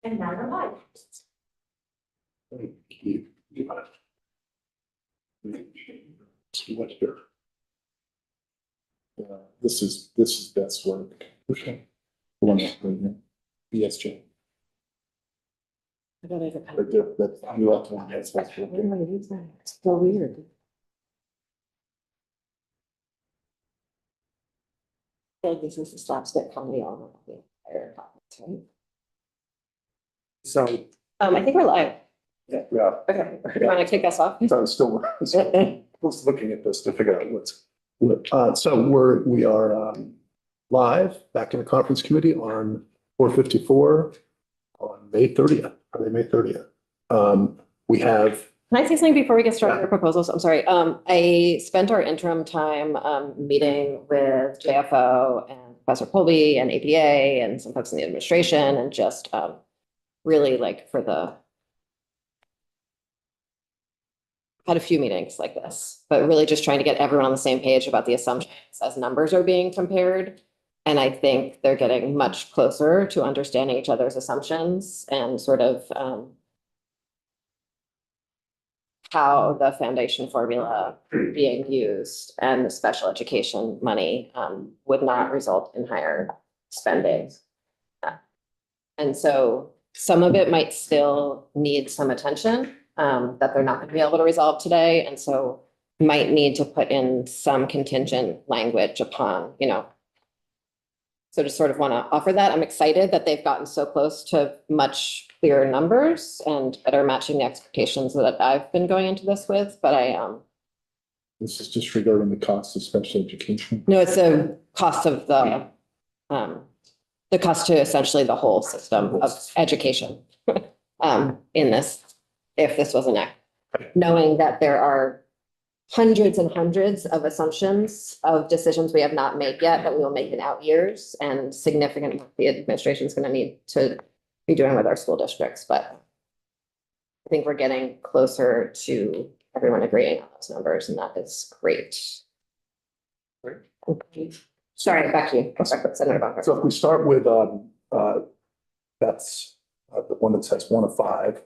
And now we're live. What here? This is best work. Okay. The one that's right here. BSJ. I gotta get Right there, that's you left one, that's best work. It's so weird. I think this is the slapstick comedy on the entire conference, right? So, I think we're live. yeah, Okay, you wanna kick us off? so I was still was looking at this to figure out we are live back in the conference committee on 454 on May 30th, Friday, May 30th. We have, Can I say something before we get started with proposals? I'm sorry. I spent our interim time, meeting with JFO and Professor Colby and APA and some folks in the administration and just, really like had a few meetings like this, but really just trying to get everyone on the same page about the assumptions as numbers are being compared. And I think they're getting much closer to understanding each other's assumptions and sort of, how the foundation formula being used and the special education money would not result in higher spending. And so some of it might still need some attention that they're not going to be able to resolve today. And so might need to put in some contingent language upon, so just sort of want to offer that. I'm excited that they've gotten so close to much clearer numbers and that are matching the expectations that I've been going into this with, but this is just regarding the cost of special education. no, it's the cost of the cost to essentially the whole system of education in this, if this was an act, knowing that there are hundreds and hundreds of assumptions of decisions we have not made yet that we will make in out years and significant work the administration is going to need to be doing with our school districts. But I think we're getting closer to everyone agreeing on those numbers, and that is great. Sorry, back to you. Senator Bunker. So if we start with, that's the one that says 1 of 5,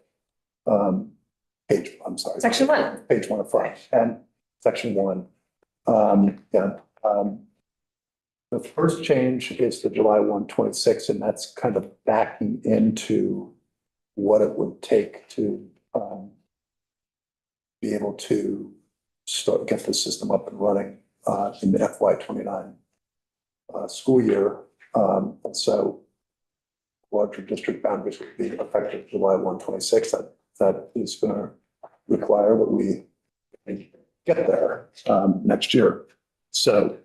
I'm sorry. Section 1. Page 1 of 5, and section 1. The first change is the July 1, 26, and that's kind of backing into what it would take to be able to get the system up and running in the FY29 school year. And so larger district boundaries would be effective July 1, 26. That is going to require that we get there next year. So,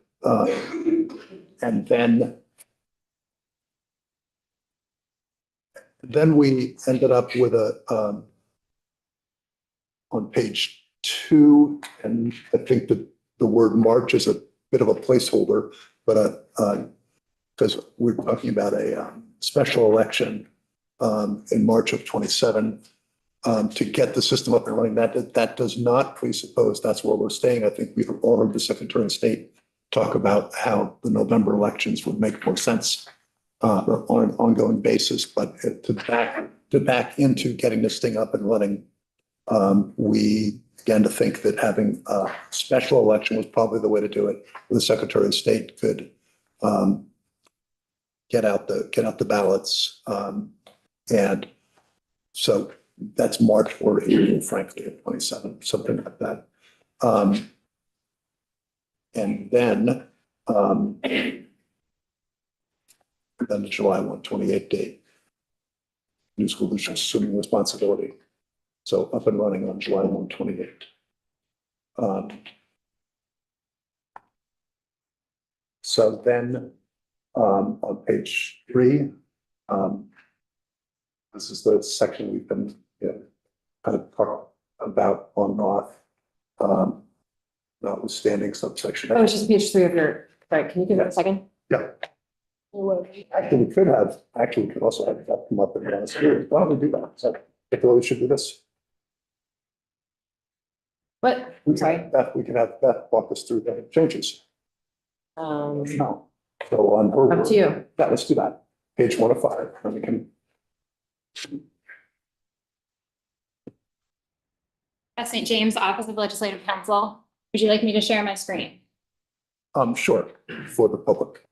and then we ended up with a on page 2, and I think that the word March is a bit of a placeholder, but because we're talking about a special election in March of 27 to get the system up and running. That does not presuppose that's where we're staying. I think we've all heard the Secretary of State talk about how the November elections would make more sense on an ongoing basis, but to back into getting this thing up and running, we began to think that having a special election was probably the way to do it. The Secretary of State could get out the ballots, and so that's March or April, frankly, at 27, something like that. And then the July 1, 28 date, new school district assuming responsibility. So up and running on July 1, 28. So then on page 3, this is the section we've been kind of talking about on and off, notwithstanding subsection. Oh, it's just page 3 of your, sorry, can you give it a second? Yeah. Actually, we could also have that come up in the series. Why don't we do that? So I feel we should do this. What? Sorry. We can have Beth walk us through the changes. No. So on her. Up to you. Yeah, let's do that. Page 1 of 5, and we can St. James Office of Legislative Counsel. Would you like me to share my screen? Sure, for the public.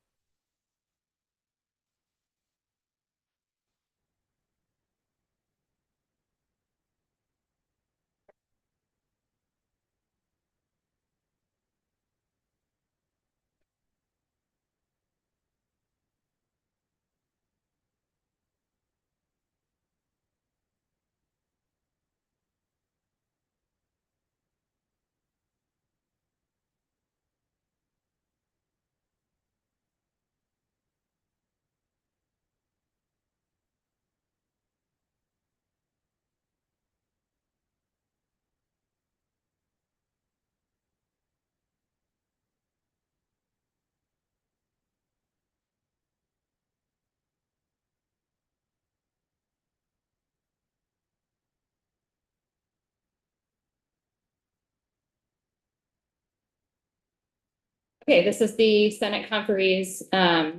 Okay, this is the Senate conferee's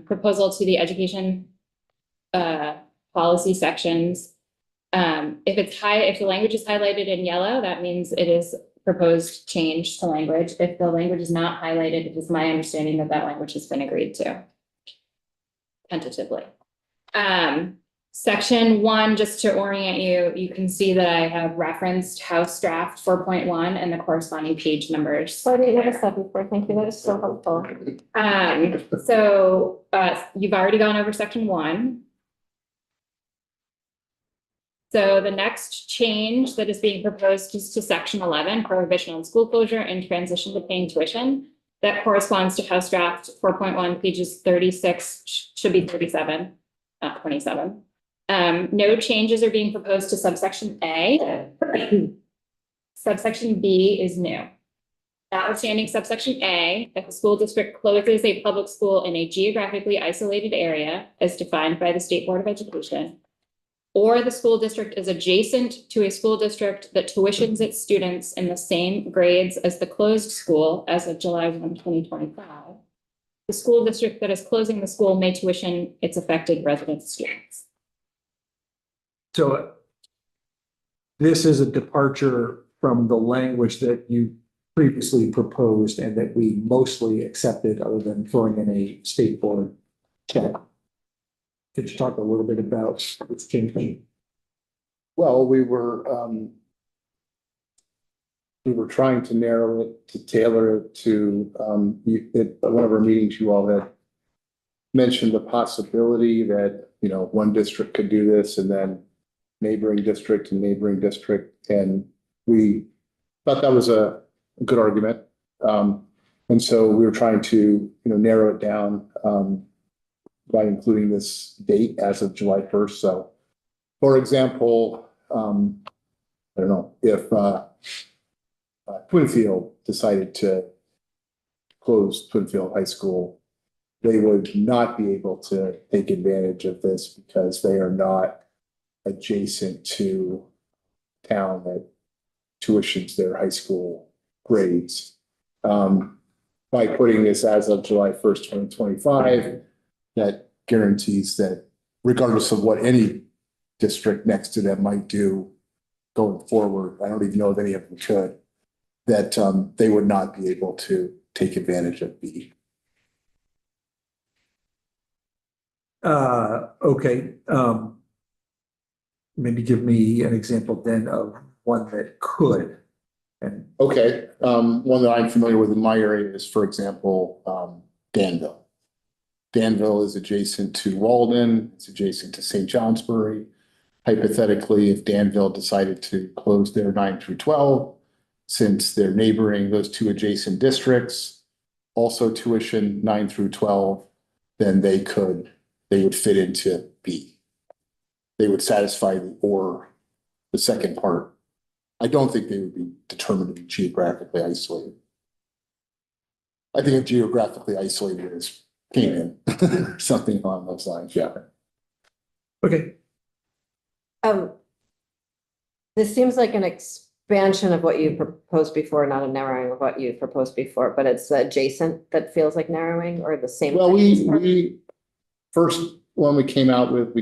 proposal to the education policy sections. If the language is highlighted in yellow, that means it is proposed change to language. If the language is not highlighted, it is my understanding that that language has been agreed to tentatively. Section 1, just to orient you, you can see that I have referenced House Draft 4.1 and the corresponding page numbers. So I didn't notice that before. Thank you. That is so helpful. You've already gone over Section 1. So the next change that is being proposed is to Section 11, prohibition on school closure and transition to paying tuition. That corresponds to House Draft 4.1, pages 36, should be 37, not 27. No changes are being proposed to subsection A. Subsection B is new. Notwithstanding subsection A, if a school district closes a public school in a geographically isolated area as defined by the State Board of Education, or the school district is adjacent to a school district that tuitions its students in the same grades as the closed school as of July 1, 2025, the school district that is closing the school may tuition its affected resident students. So this is a departure from the language that you previously proposed and that we mostly accepted, other than throwing in a state board check. Could you talk a little bit about what's changing? Well, we were trying to narrow it, to tailor it to, at one of our meetings, you all had mentioned the possibility that, you know, one district could do this and then neighboring district and neighboring district. And we thought that was a good argument. And so we were trying to, you know, narrow it down by including this date as of July 1st. So, for example, I don't know, if Twinfield decided to close Twinfield High School, they would not be able to take advantage of this because they are not adjacent to town that tuitions their high school grades. By putting this as of July 1st, 2025, that guarantees that regardless of what any district next to them might do going forward, I don't even know if any of them could, that they would not be able to take advantage of B. Okay. Maybe give me an example then of one that could. And Okay, one that I'm familiar with in my area is, for example, Danville. Danville is adjacent to Walden, it's adjacent to St. Johnsbury. Hypothetically, if Danville decided to close their 9 through 12, since they're neighboring those two adjacent districts, also tuition 9 through 12, then they would fit into B. They would satisfy the second part. I don't think they would be determined to be geographically isolated. I think if geographically isolated is Canaan, something along those lines, yeah. okay. This seems like an expansion of what you proposed before, not a narrowing of what you proposed before, but it's adjacent that feels like narrowing, or the same. Well, we first one we came out with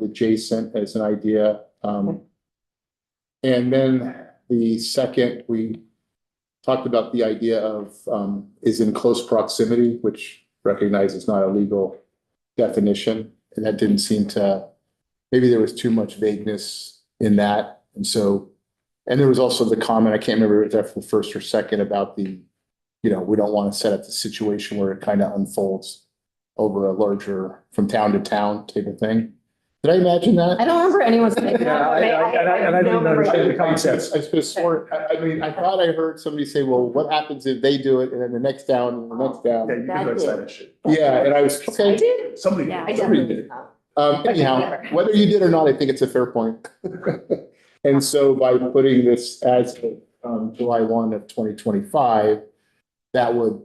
adjacent as an idea. And then The second, we talked about the idea of is in close proximity, which recognizes not a legal definition. And that didn't seem to, maybe there was too much vagueness in that. And so, and there was also the comment, I can't remember if it was after the first or second, about the, we don't want to set up the situation where it kind of unfolds over a larger from town to town type of thing. Did I imagine that? I don't remember anyone saying Yeah, and I didn't understand the concept. I suppose, I mean, I thought I heard somebody say, well, what happens if they do it and then the next down and the next down? Yeah, you can address that issue. Yeah, and I was, I okay. did. Somebody. Yeah, I Somebody definitely did. did. Anyhow, whether you did or not, I think it's a fair point. And so by putting this as July 1 of 2025, that would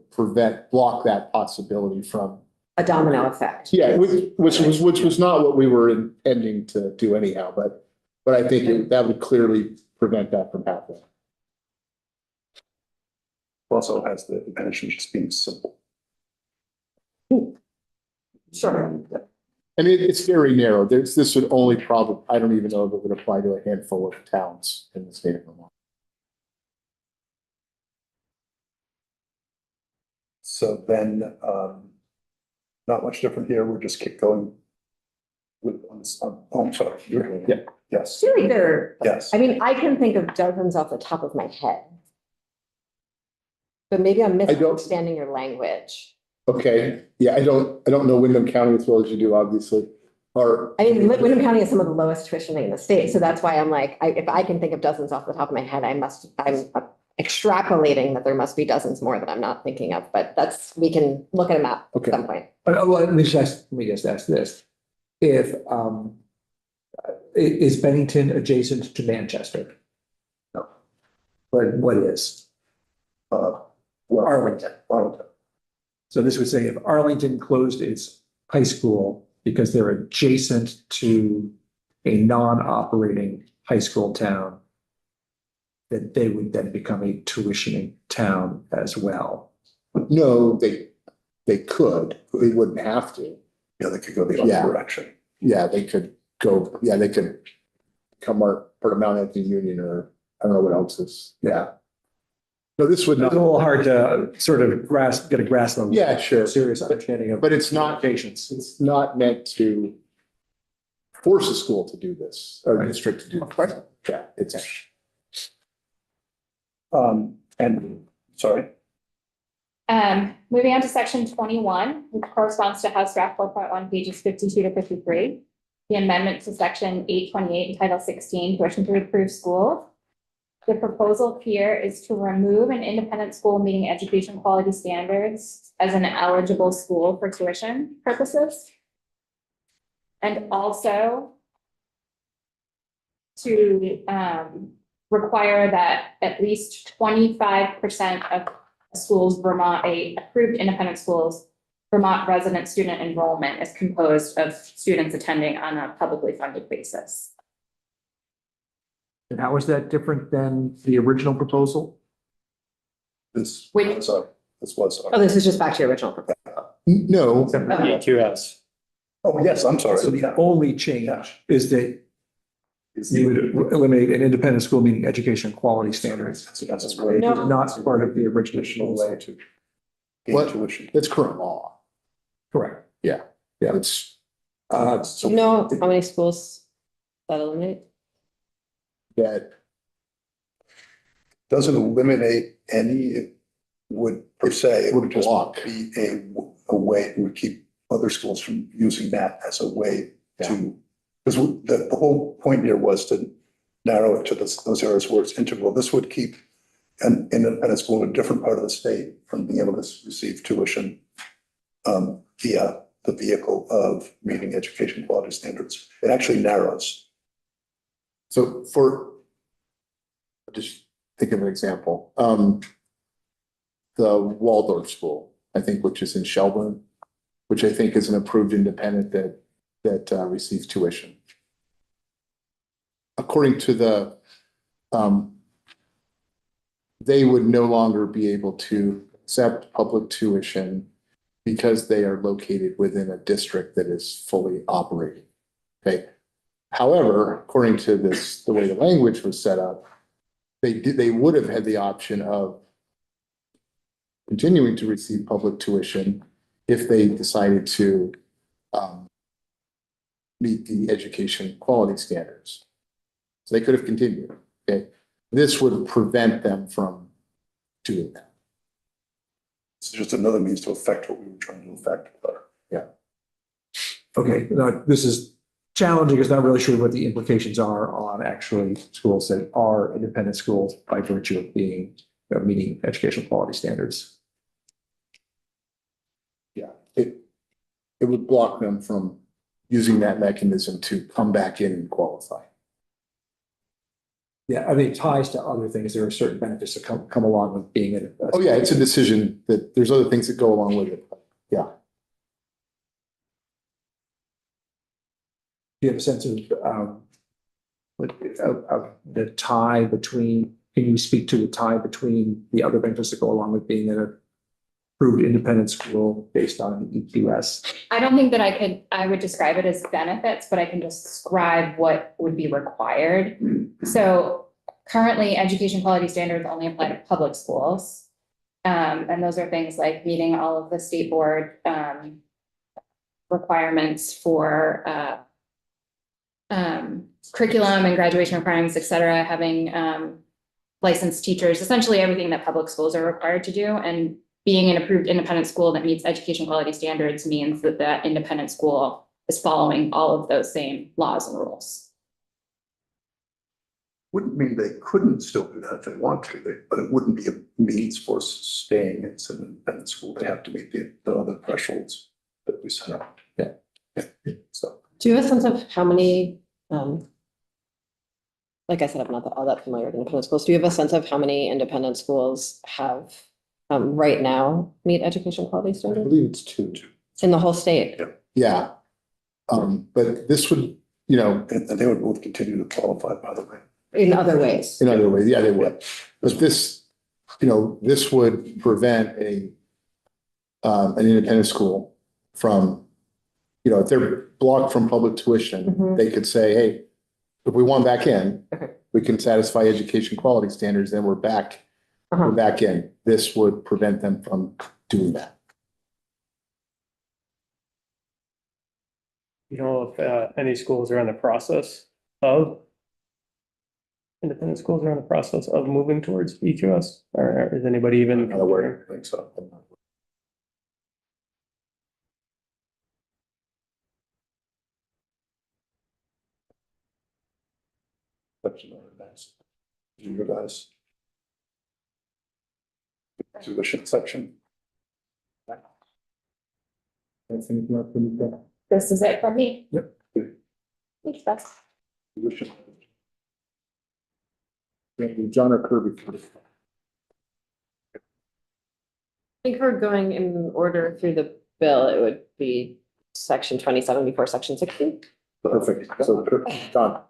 block that possibility from. A domino effect. Yeah, which was not what we were intending to do anyhow, but I think that would clearly prevent that from happening. Also has the advantage of just being simple. Sure. I mean, it's very narrow. This would only probably, I don't even know if it would apply to a handful of towns in the state of Vermont. So then, not much different here. We'll just keep going with, oh, I'm sorry. Yeah, yes, Sure, either. yes. I mean, I can think of dozens off the top of my head. But maybe I'm misunderstanding your language. Okay, yeah, I don't know Wyndham County as well as you do, obviously. Or, I mean, Wyndham County has some of the lowest tuition in the state, so that's why I'm like, if I can think of dozens off the top of my head, I'm extrapolating that there must be dozens more that I'm not thinking of, but we can look at a map Okay. at some point. Well, let me just ask this. If, is Bennington adjacent to Manchester? No. But what is? Arlington. Arlington. So this would say if Arlington closed its high school because they're adjacent to a non-operating high school town, that they would then become a tuitioning town as well. no, they could, they wouldn't have to. Yeah, they could go the Yeah. other direction. Yeah, they could come part of Mount Anthony Union, or I don't know what else is. Yeah. No, this would It's a not, little hard to sort of get a grasp of. Yeah, sure. Serious understanding of. but it's not, Patients. it's not meant to force a school to do this, or a district to do this. Yeah, it's. And, sorry, Moving on to section 21, which corresponds to House Draft 4.1, pages 52 to 53. The amendment to section 828 and Title 16, tuition to approved schools. The proposal here is to remove an independent school meeting education quality standards as an eligible school for tuition purposes. And also to require that at least 25% of schools, approved independent schools, Vermont resident student enrollment is composed of students attending on a publicly funded basis. And how is that different than the original proposal? this Wait. was, Oh, this is just back to your original proposal. No, EQS. oh, yes, I'm sorry. So the only change is that you would eliminate an independent school meeting education quality standards. That's great. No. Not part of the original Way proposal. to gain What? tuition. it's current law. Correct. Yeah, it's, Do you know how many schools that eliminate? that, Doesn't eliminate any, it would per se, it would just Block. be a way, it would keep other schools from using that as a way to, because the whole point here was to narrow it to those areas where it's integral. This would keep an independent school in a different part of the state from being able to receive tuition via the vehicle of meeting education quality standards. It actually narrows. so just think of an example. The Waldorf School, I think, which is in Shelburne, which I think is an approved independent that receives tuition. According to the, they would no longer be able to accept public tuition because they are located within a district that is fully operating. Okay. However, according to this, the way the language was set up, they would have had the option of continuing to receive public tuition if they decided to meet the education quality standards. So they could have continued, okay? This would prevent them from doing that. It's just another means to affect what we were trying to affect. Okay, now, this is challenging, because not really sure what the implications are on actually schools that are independent schools by virtue of being, meeting educational quality standards. Yeah, it would block them from using that mechanism to come back in and qualify. Yeah, I mean, it ties to other things. There are certain benefits that come along with being in. Oh, yeah, it's a decision that there's other things that go along with it. Yeah. Do you have a sense of the tie between, can you speak to the tie between the other benefits that go along with being an approved independent school based on EQS? I don't think that I would describe it as benefits, but I can describe what would be required. So currently, education quality standards only apply to public schools. And those are things like meeting all of the state board requirements for curriculum and graduation requirements, et cetera, having licensed teachers, essentially everything that public schools are required to do. And being an approved independent school that meets education quality standards means that that independent school is following all of those same laws and rules. Wouldn't mean they couldn't still do that if they want to, but it wouldn't be a means for staying in an independent school. They have to meet the other thresholds that we set up. Yeah. So. Do you have a sense of how many, like I said, I'm not all that familiar with independent schools. Do you have a sense of how many independent schools have right now meet education quality I standards believe it's two. in the whole state? Yeah. But this would, And they would both continue to qualify, by the way. In other ways? in other ways, yeah, they would. But this, this would prevent an independent school from, if they're blocked from public tuition, Mhm. they could say, hey, if we want back in, Okay. we can satisfy education quality standards, then we're back in. This would prevent them from doing that. You know, if any schools are in the process of independent schools are in the process of moving towards EQS, or is anybody even I'm not aware, I think so. Section of that. You guys. Tuition section. This is it from me. Yep. Thanks, Beth. Tuition. John or Kirby? I think we're going in order through the bill. It would be section 27 before section 60. Perfect. So, John.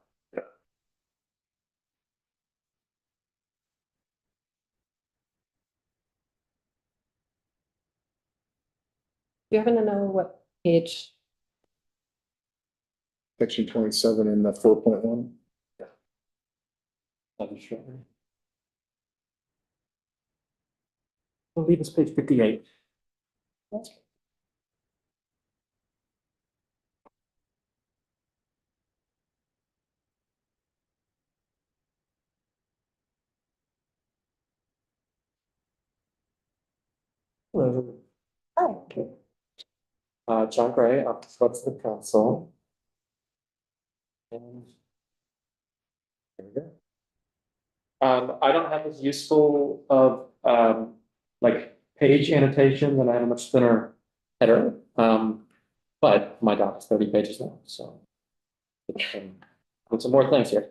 Do you happen to know what page? Section 27 in the 4.1. I believe it's page 58. Hello. John Gray, Office of the Council. And there we go. I don't have as useful of like page annotation, and I have a much thinner header. But my doc is 30 pages long, so put some more things here.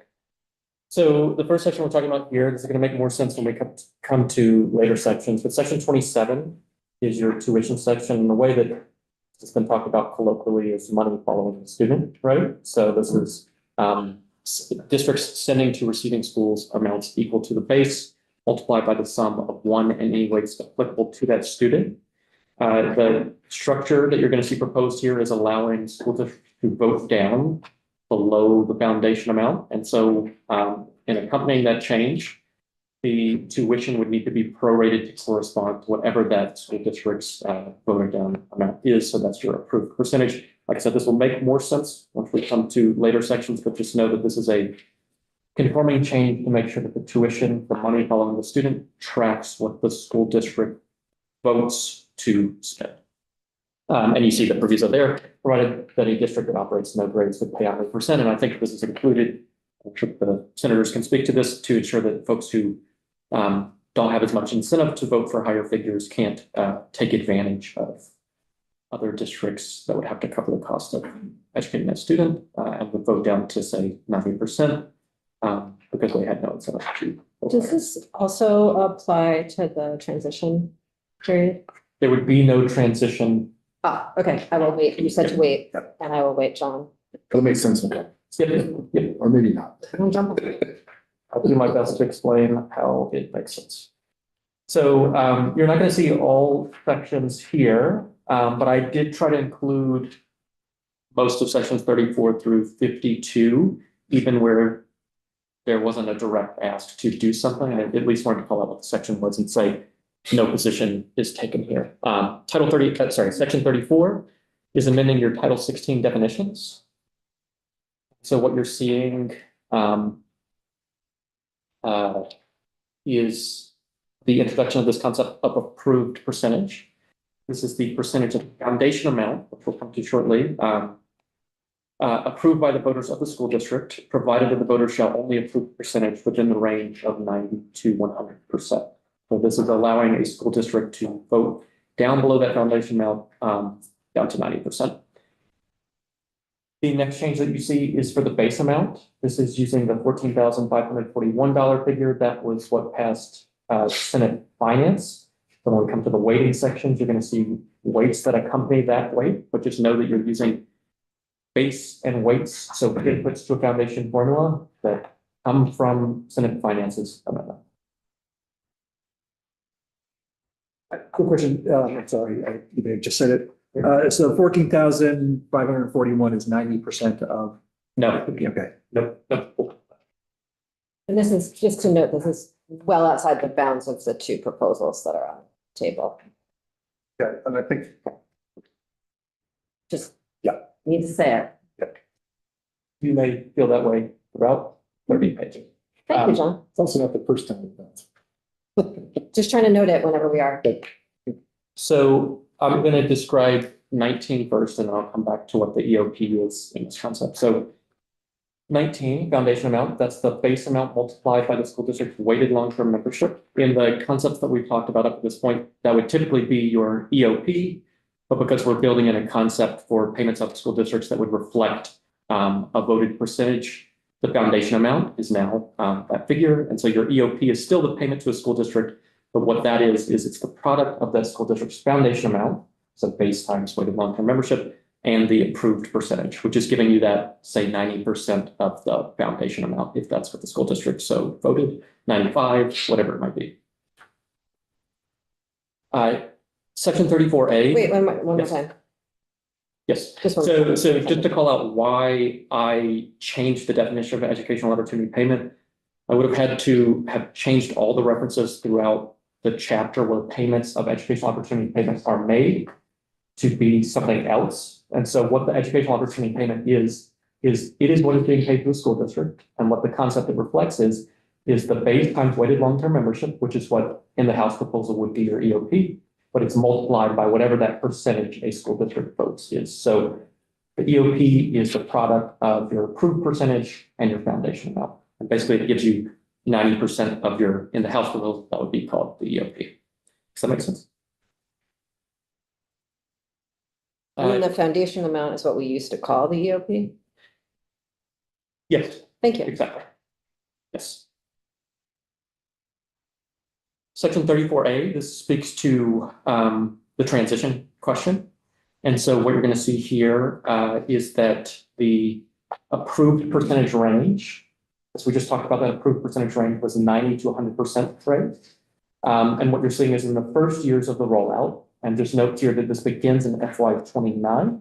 So the first section we're talking about here, this is going to make more sense when we come to later sections, but section 27 is your tuition section. And the way that it's been talked about colloquially is money following the student, right? So this is districts sending to receiving schools amounts equal to the base multiplied by the sum of one and any weights applicable to that student. The structure that you're going to see proposed here is allowing school districts to vote down below the foundation amount. And so in accompanying that change, the tuition would need to be prorated to correspond to whatever that school district's voted down amount is. So that's your approved percentage. Like I said, this will make more sense once we come to later sections, but just know that this is a conforming change to make sure that the tuition, the money following the student, tracks what the school district votes to spend. And you see the proviso there, provided that a district that operates no grades would pay out 100%. And I think this is included, I'm sure the senators can speak to this, to ensure that folks who don't have as much incentive to vote for higher figures can't take advantage of other districts that would have to cover the cost of educating that student and would vote down to, say, 90%. Because they had no incentive to. Does this also apply to the transition period? There would be no transition. Ah, okay, I will wait. You said to wait, and I will wait, John. That'll make sense. Okay. Yep. Or maybe not. Don't jump. I'll do my best to explain how it makes sense. So you're not going to see all sections here, but I did try to include most of sections 34 through 52, even where there wasn't a direct ask to do something. I at least wanted to call out what the section was and say no position is taken here. Section 34 is amending your Title 16 definitions. So what you're seeing is the introduction of this concept of approved percentage. This is the percentage of foundation amount, which we'll come to shortly, approved by the voters of the school district, provided that the voters shall only approve percentage within the range of 90 to 100%. So this is allowing a school district to vote down below that foundation amount, down to 90%. The next change that you see is for the base amount. This is using the $14,541 figure. That was what passed Senate Finance. So when we come to the weighting sections, you're going to see weights that accompany that weight, but just know that you're using base and weights, so inputs to a foundation formula that come from Senate Finance's amendment. Quick question, I'm sorry, you may have just said it. So 14,541 is 90% of. No, Okay. nope. And this is, just to note, this is well outside the bounds of the two proposals that are on the table. Yeah, and I think, Just. Yeah. Need to say it. You may feel that way throughout 30 pages. Thank you, John. It's also not the first time we've done it. Just trying to note it whenever we are. So I'm going to describe 19 first, and I'll come back to what the EOP is in this concept. So 19, foundation amount, that's the base amount multiplied by the school district's weighted long-term membership. In the concepts that we've talked about up to this point, that would typically be your EOP, but because we're building in a concept for payments up to school districts that would reflect a voted percentage, the foundation amount is now that figure. And so your EOP is still the payment to a school district, but what that is it's the product of that school district's foundation amount, so base times weighted long-term membership, and the approved percentage, which is giving you that, say, 90% of the foundation amount, if that's what the school district so voted, 95, whatever it might be. Section 34A. Wait, one more Yes. time. Yes. Just one So more. just to call out why I changed the definition of educational opportunity payment, I would have had to have changed all the references throughout the chapter where payments of educational opportunity payments are made to be something else. And so what the educational opportunity payment is it is what is being paid to a school district. And what the concept it reflects is the base times weighted long-term membership, which is what in the House proposal would be your EOP, but it's multiplied by whatever that percentage a school district votes is. So the EOP is the product of your approved percentage and your foundation amount. And basically it gives you 90% of your, in the House proposal, that would be called the EOP. Does that make sense? And the foundation amount is what we used to call the EOP? Yes, Thank you. exactly. Yes. Section 34A, this speaks to the transition question. And so what you're going to see here is that the approved percentage range, as we just talked about, that approved percentage range was 90 to 100% rate. And what you're seeing is in the first years of the rollout, and just note here that this begins in FY29.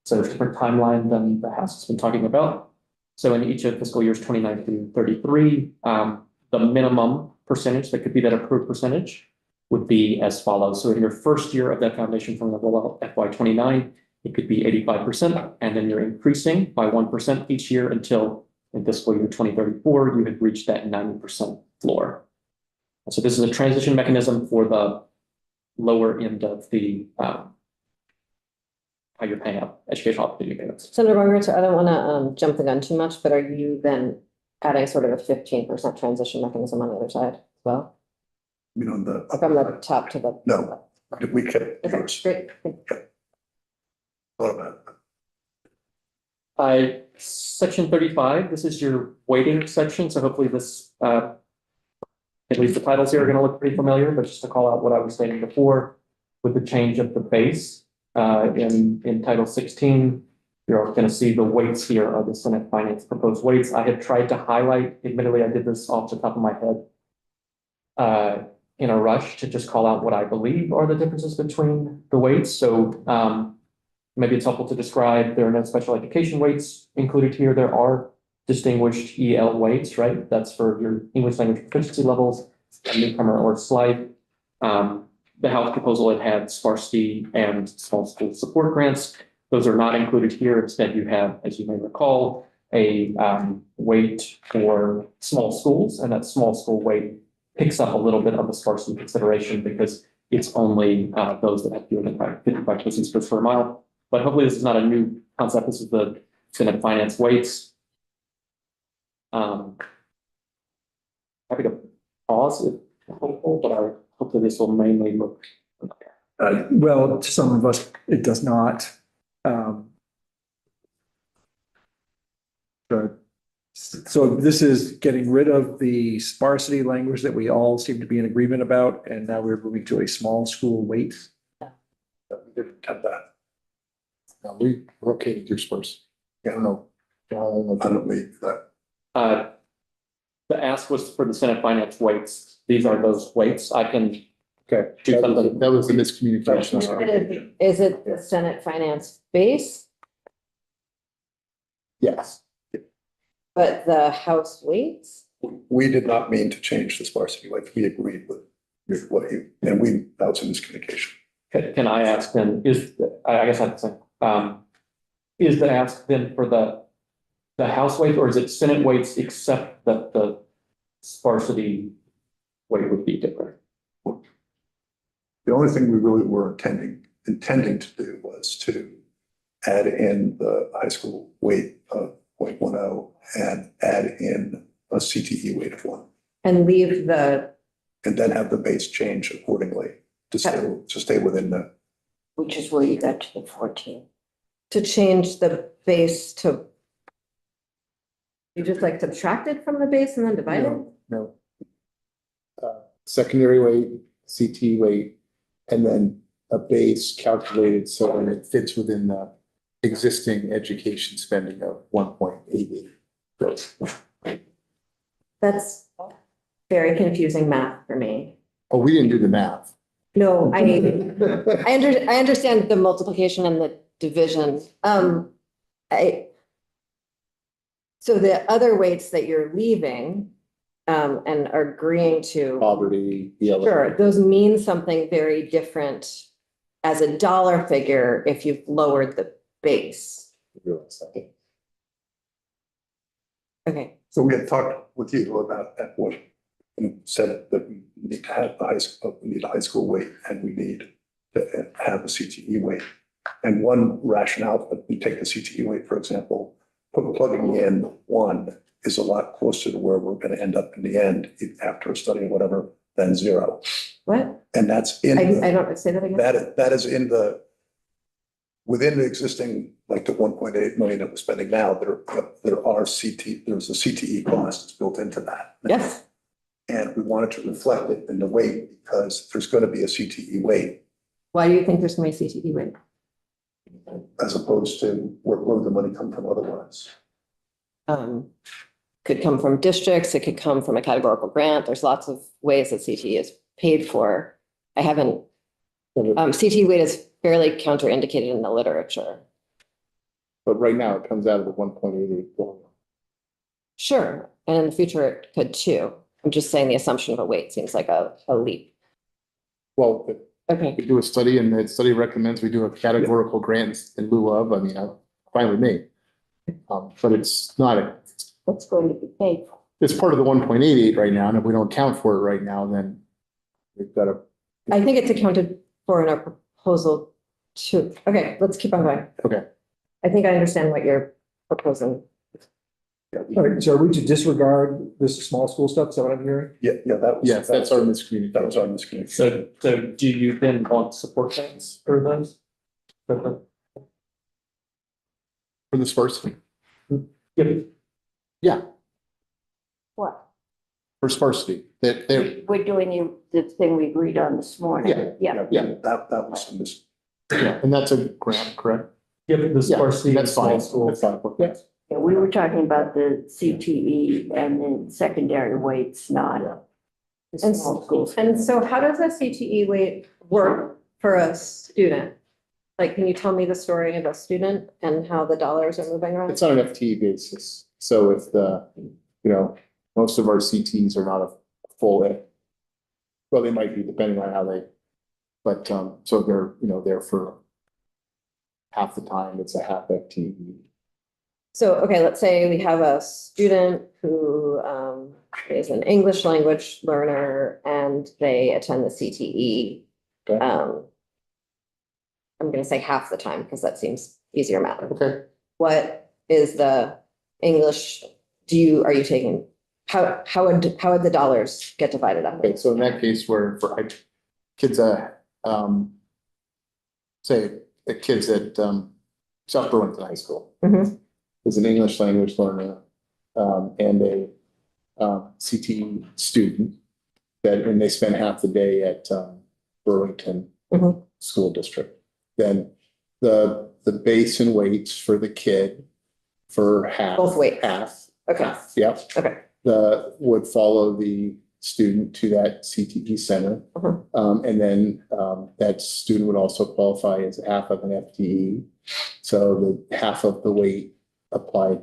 So it's a different timeline than the House has been talking about. So in each of fiscal years 29 through 33, the minimum percentage that could be that approved percentage would be as follows. So in your first year of that foundation formula rollout, FY 29, it could be 85%, and then you're increasing by 1% each year until in fiscal year 2034, you had reached that 90% floor. So this is a transition mechanism for the lower end of the how you're paying out educational opportunity payments. Senator Barngertz, I don't want to jump the gun too much, but are you then adding sort of a 15% transition mechanism on the other side as well? You know, the. From the top to the. No, we kept. Okay, great. What about? Section 35, this is your weighting section. So hopefully this, at least the titles here are going to look pretty familiar, but just to call out what I was stating before with the change of the base in Title 16, you're going to see the weights here are the Senate Finance proposed weights. I had tried to highlight, admittedly, I did this off the top of my head in a rush to just call out what I believe are the differences between the weights. So maybe it's helpful to describe, there are no special education weights included here. There are distinguished EL weights, right? That's for your English language proficiency levels, a newcomer or slight. The House proposal, it had sparsity and small school support grants. Those are not included here. Instead, you have, as you may recall, a weight for small schools, and that small school weight picks up a little bit of the sparsity consideration because it's only those that have fewer than 55 cases per square mile. But hopefully this is not a new concept. This is the Senate Finance weights. Happy to pause if helpful, but I hopefully this will mainly look. Well, to some of us, it does not. So this is getting rid of the sparsity language that we all seem to be in agreement about, and now we're moving to a small school weight. We didn't have that. No, we're okay with your Spurs. I don't know. I don't need that. The ask was for the Senate Finance weights. These are those weights. I can Okay. do something. That was the miscommunication. Is it the Senate Finance base, Yes. but the House weights? We did not mean to change the sparsity weight. We agreed with what you, and that was a miscommunication. Can I ask then, I guess I'd say, is the ask then for the House weight, or is it Senate weights except that the sparsity weight would be different? The only thing we really were intending to do was to add in the high school weight of 0.10 and add in a CTE weight of 1. And leave the, And then have the base change accordingly to stay within the. which is where you got to the 14. To change the base to. You just like subtract it from the base and then divide it? No. Secondary weight, CT weight, and then a base calculated so that it fits within the existing education spending of 1.88. That's very confusing math for me. Oh, we didn't do the math. No, I understand the multiplication and the division. So the other weights that you're leaving and are agreeing to, Poverty, ELA. sure, those mean something very different as a dollar figure if you've lowered the base. Okay, So we had talked with you about that one. And said that we need to have we need a high school weight and we need to have a CTE weight. And one rationale, if we take the CTE weight, for example, plugging in 1 is a lot closer to where we're going to end up in the end after a study or whatever than 0. what? And that's in. I don't say that again. That is in within the existing, like the 1.8 million that we're spending now, there's a CTE cost that's built into that. Yes. And we wanted to reflect it in the weight because there's going to be a CTE weight Why do you think there's going to be CTE weight? as opposed to where would the money come from otherwise. Could come from districts, it could come from a categorical grant. There's lots of ways that CTE is paid for. I haven't, CTE weight is fairly counterindicated in the literature. But right now it comes out of the 1.88 billion. Sure, and in the future it could too. I'm just saying the assumption of a weight seems like a leap. Well, Okay, we do a study and the study recommends we do a categorical grant in lieu of, I mean, fine with me. But it's not What's going to be paid for? it's part of the 1.88 right now, and if we don't account for it right now, then we've got to, I think it's accounted for in our proposal too. Okay, let's keep on going. okay. I think I understand what you're proposing. All right, so are we to disregard this small school stuff? Is that what I'm hearing? Yeah, that was. Yes, that's our That miscommunication. was our miscommunication. So do you then want support grants for those? For the sparsity. Yep. Yeah, What? for sparsity, that they, We're doing the thing we agreed on this morning. Yeah. That was a mis. yeah, and that's a grant, correct? Yep, the Yeah, sparsity. that's fine. Small That's schools. fine. Yeah. Yeah, we were talking about the CTE and the secondary weights, not the And, small schools. and so how does a CTE weight work for a student? Like, can you tell me the story of a student and how the dollars are moving around? It's on an FTE basis. So if most of our CTs are not a full, well, they might be depending on how they, but, so they're, there for half the time, it's a half FTE. So, okay, let's say we have a student who is an English language learner and they attend the CTE. Okay. I'm gonna say half the time because that seems easier math. Okay. What is the English, are you taking, how would the dollars get divided up? Okay, so in that case, where for kids, say, the kids at, South Burlington High School. Mhm. Is an English language learner, and a, CTE student and they spend half the day at, Burlington Mhm. School District. Then the base and weights for the kid for half. Both weights. Half. Okay, Half, yep. okay. Would follow the student to that CTE center. Mhm. And then, that student would also qualify as half of an FTE. So the half of the weight applied,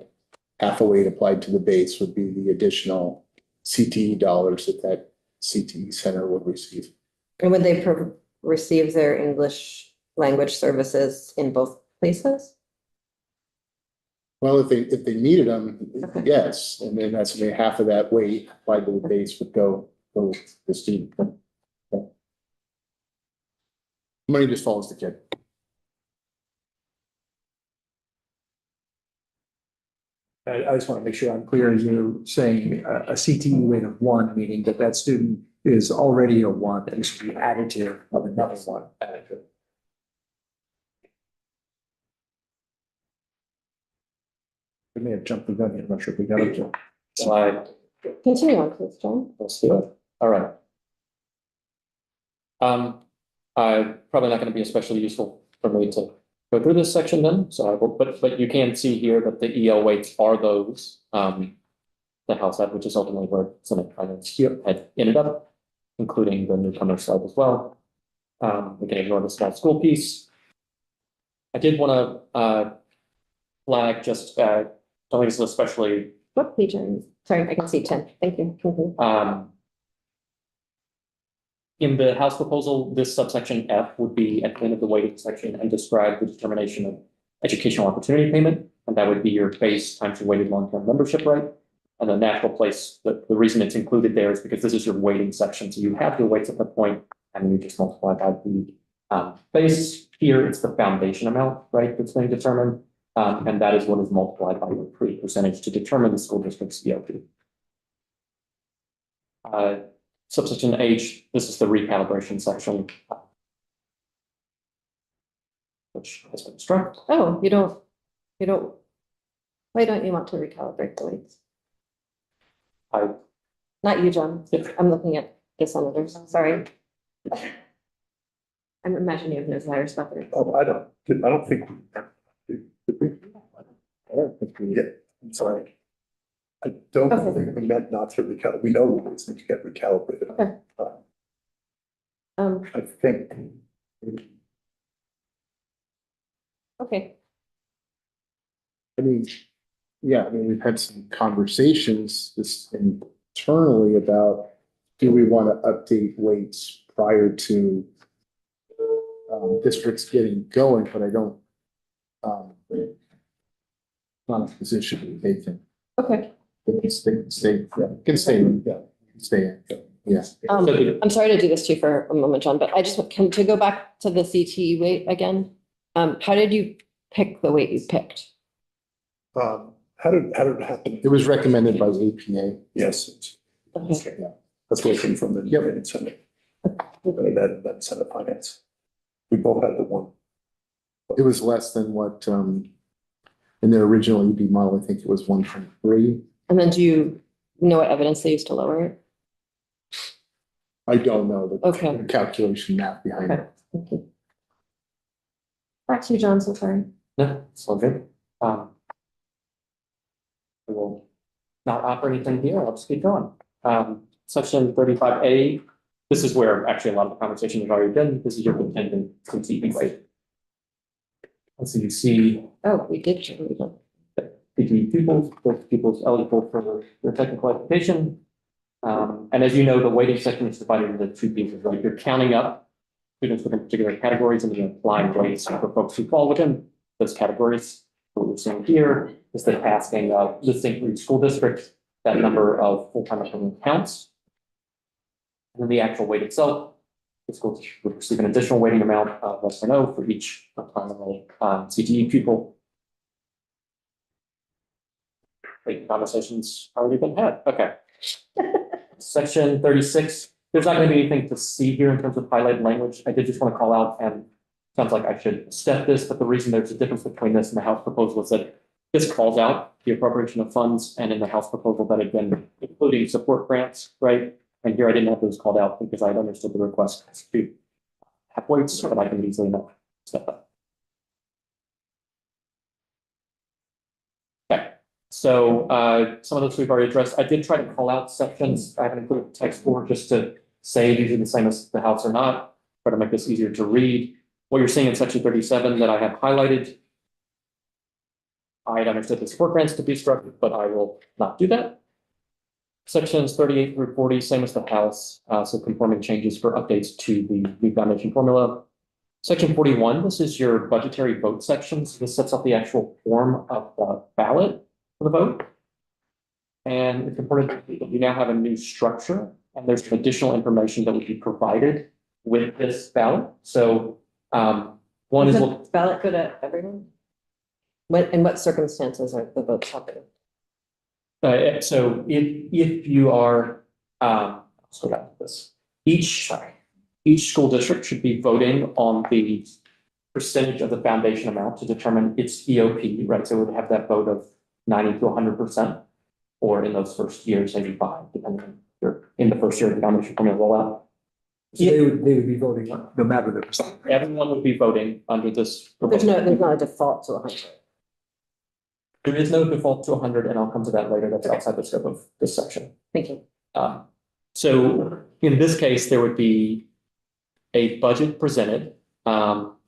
half a weight applied to the base would be the additional CTE dollars that CTE center would receive. And would they receive their English language services in both places? Well, if they needed them, Okay. yes, and then that's maybe half of that weight applied to the base would go to the student. Okay. Money just follows the kid. I just want to make sure I'm clear. You're saying a CTE weight of 1, meaning that student is already a 1 and should be additive of another 1. Additive. We may have jumped the gun here. I'm not sure if we got it. Slide. Continue on, please, John. Let's do it. All right. Probably not going to be especially useful for me to go through this section then, so I will, but you can see here that the EL weights are those, the House had, which is ultimately where Senate Finance had ended up, including the newcomer slide as well. We can ignore the small school piece. I did want to flag just, I think this is especially What page are you? Sorry, I can see 10. Thank you. Mhm. In the House proposal, this subsection F would be at the end of the weighting section and describe the determination of educational opportunity payment. And that would be your base times your weighted long-term membership rate. And the natural place, the reason it's included there is because this is your weighting section. So you have your weights at that point, and you just multiply by the base. Here, it's the foundation amount, right, that's being determined. And that is what is multiplied by your pre-percentage to determine the school district's ELP. Subsection H, this is the recalibration section, which has been struck. Oh, why don't you want to recalibrate the weights? Not you, John. Yeah. I'm looking at the senators. Sorry. I'm imagining you have no desires about it. Oh, I don't think. Yeah, I'm sorry. I don't Okay. think we meant not to recalibrate. We know we need to get recalibrated. Okay. I think. Okay. I mean, yeah, I mean, we've had some conversations, this, and internally about, do we want to update weights prior to districts getting going, but I don't, not in a position to take them. Okay. It can stay, yeah. I'm sorry to do this to you for a moment, John, but I just to go back to the CTE weight again. How did you pick the weight you picked? How did it happen? It was recommended by the APA. Yes, Okay. that's what came from the Senate. That Senate Finance. We both had the one. It was less than what, in their original EB model, I think it was 1.3. And then do you know what evidence they used to lower it? I don't know the Okay. calculation math behind Okay. it. Thank you. Back to you, John, so sorry. No, it's all good. We will not offer anything here. I'll just keep going. Section 35A, this is where actually a lot of the conversation has already been. This is your contingent CTE weight. And so you see Oh, we did. Read them. PTE pupils, those pupils eligible for their technical education. And as you know, the weighting section is divided into two pieces, right? You're counting up students within particular categories and then applying weights for folks who fall within those categories. What we're seeing here is the tasking of listing for each school district that number of full-time equivalent counts. And then the actual weight itself, the school district would receive an additional weighting amount of less than 0 for each CTE pupil. Great, conversations already been had. Okay. Section 36, there's not going to be anything to see here in terms of highlighted language. I did just want to call out, and sounds like I should step this, but the reason there's a difference between this and the House proposal is that this calls out the appropriation of funds, and in the House proposal that had been including support grants, right? And here I didn't have those called out because I had understood the request to have weights, but I can easily not step up. Okay. So some of those we've already addressed. I did try to call out sections. I haven't included text for just to say these are the same as the House or not, try to make this easier to read. What you're seeing in section 37 that I have highlighted, I had understood the support grants to be struck, but I will not do that. Sections 38 through 40, same as the House, so conforming changes for updates to the new foundation formula. Section 41, this is your budgetary vote sections. This sets up the actual form of the ballot for the vote. And it's important that you now have a new structure, and there's some additional information that would be provided with this ballot. So one is the ballot go to everyone? In what circumstances are the votes happening? So if you are, let's go back to this. Each school district should be voting on the percentage of the foundation amount to determine its EOP, right? So it would have that vote of 90 to 100%, or in those first years, 85, depending on if you're in the first year of the foundation formula rollout. So they would be voting on, no matter the percent. Everyone would be voting under this. There's not a default to 100. There is no default to 100, and I'll come to that later. That's outside the scope of this section. Thank you. So in this case, there would be a budget presented,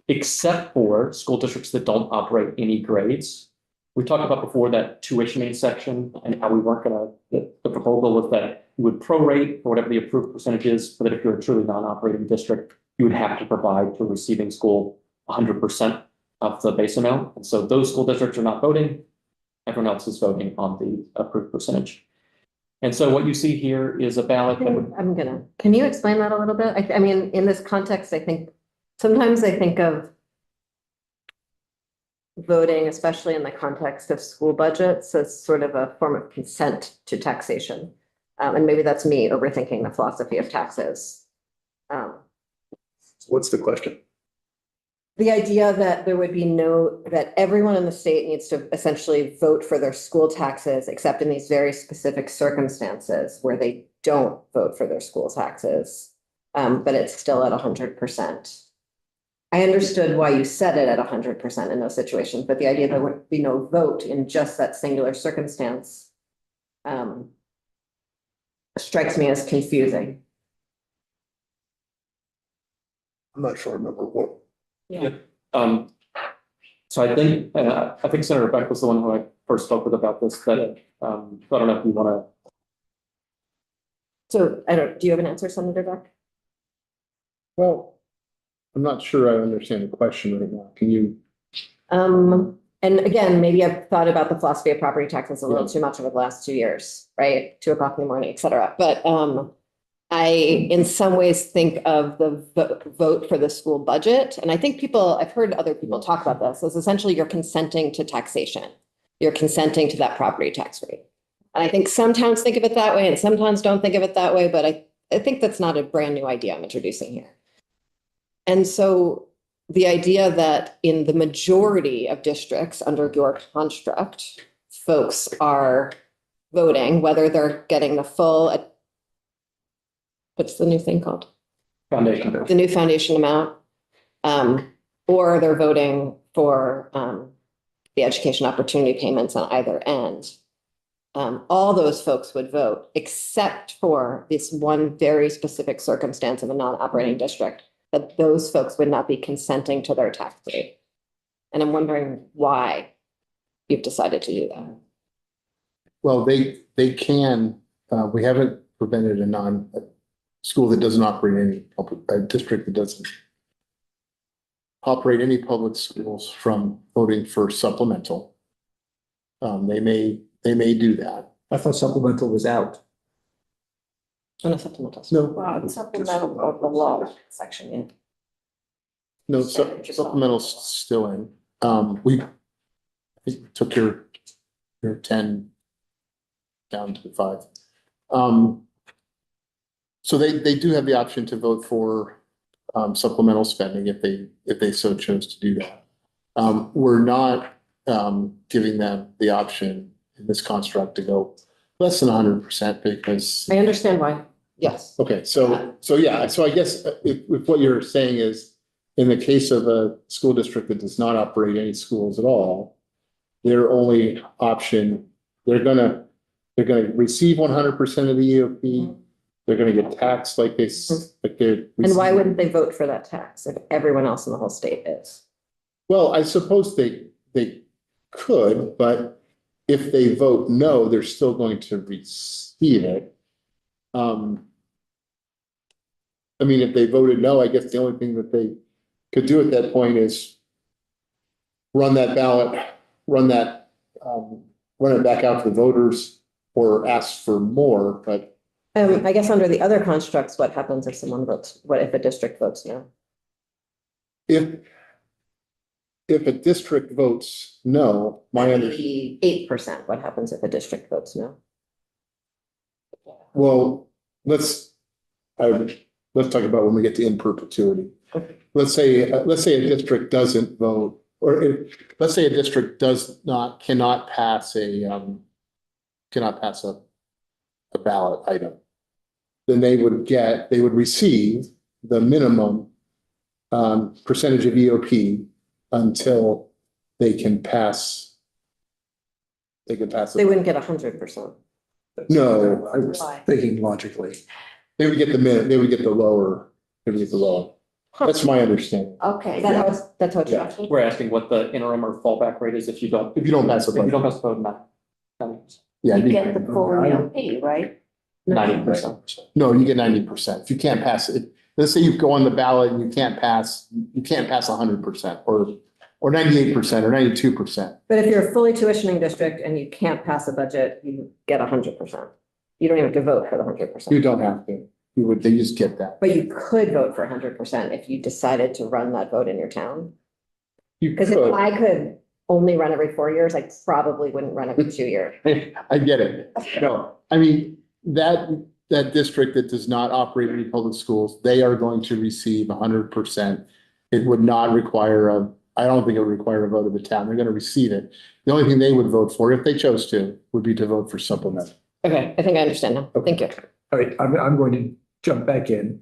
except for school districts that don't operate any grades. We talked about before that tuitioning section and how we weren't going to, the proposal was that you would prorate for whatever the approved percentage is, but that if you're a truly non-operating district, you would have to provide to a receiving school 100% of the base amount. And so those school districts are not voting. Everyone else is voting on the approved percentage. And so what you see here is a ballot that would. Can you explain that a little bit? I mean, in this context, sometimes I think of voting, especially in the context of school budgets, as sort of a form of consent to taxation. And maybe that's me overthinking the philosophy of taxes. What's the question? The idea that there would be that everyone in the state needs to essentially vote for their school taxes, except in these very specific circumstances where they don't vote for their school taxes, but it's still at 100%. I understood why you set it at 100% in those situations, but the idea there would be no vote in just that singular circumstance strikes me as confusing. I'm not sure I remember what. Yeah. So I think Senator Beck was the one who I first spoke with about this, that, I don't know if you want So do you have an answer, Senator Beck? Well, I'm not sure I understand the question right now. Can you? And again, maybe I've thought about the philosophy of property taxes a little Yeah. too much over the last 2 years, right? 2 o'clock in the morning, et cetera. But I, in some ways, think of the vote for the school budget. And I think I've heard other people talk about this, as essentially you're consenting to taxation. You're consenting to that property tax rate. And I think some towns think of it that way and some towns don't think of it that way, but I think that's not a brand new idea I'm introducing here. And so the idea that in the majority of districts under your construct, folks are voting, whether they're getting the full, what's the new thing called? Foundation. The new foundation amount, or they're voting for the education opportunity payments on either end. All those folks would vote, except for this one very specific circumstance of a non-operating district, that those folks would not be consenting to their tax rate. And I'm wondering why you've decided to do that. Well, they can, we haven't prevented a school that doesn't operate any a district that doesn't operate any public schools from voting for supplemental. They may do that. I thought supplemental was out. On a supplemental. No, Wow, it's supplemental of the law. Section, yeah. no, supplemental's still in. I think we took your 10 down to 5. So they do have the option to vote for supplemental spending if they so chose to do that. We're not giving them the option in this construct to go less than 100% because. I understand why, yes. Okay, so yeah, so I guess if what you're saying is, in the case of a school district that does not operate any schools at all, their only option, they're gonna receive 100% of the EOP. They're gonna get taxed like they're. And why wouldn't they vote for that tax if everyone else in the whole state is? Well, I suppose they could, but if they vote no, they're still going to receive it. I mean, if they voted no, I guess the only thing that they could do at that point is run that ballot, run it back out to the voters or ask for more, but. I guess under the other constructs, what happens if someone votes, what if a district votes no? If a district votes no, my understanding. 8%, what happens if a district votes no? Well, let's talk about when we get to in perpetuity. Okay. Let's say a district doesn't vote, or let's say a district cannot pass a ballot item. Then they would receive the minimum percentage of EOP until they can pass. They wouldn't get 100%. No, I was thinking logically. they would get the lower. That's my understanding. Okay, That's how it's Yeah. actually. We're asking what the interim or fallback rate is if you don't pass the if you budget. don't pass the vote, not. Yeah. you get the full EOP, right? 90%. No, you get 90%. If you can't pass it, let's say you go on the ballot and you can't pass 100% or 98% or 92%. But if you're a fully tuitioning district and you can't pass a budget, you get 100%. You don't even have to vote for the 100%. You don't have to. They just get that. But you could vote for 100% if you decided to run that vote in your town. You Because if could. I could only run every 4 years, I probably wouldn't run every 2 years. I get it. No, I mean, that district that does not operate any public schools, they are going to receive 100%. It would not require I don't think it would require a vote of the town. They're going to receive it. The only thing they would vote for, if they chose to, would be to vote for supplemental. Okay, I think I understand now. Thank you. All right, I'm going to jump back in.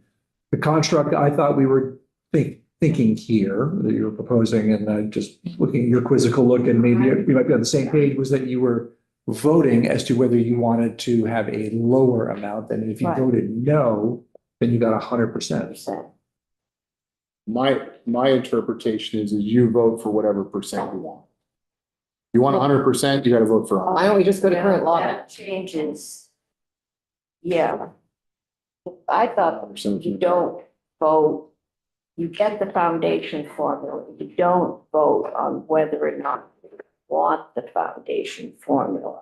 The construct I thought we were thinking here that you were proposing, and just looking at your quizzical look, and maybe we might be on the same page, was that you were voting as to whether you wanted to have a lower amount, and if you Right. voted no, then you got 100%. My interpretation is you vote for whatever percent you want. You want 100%, you got to vote for 100. Why don't we just go to current law then? That changes. Yeah, I thought you don't vote, you get the foundation formula, you don't vote on whether or not you want the foundation formula.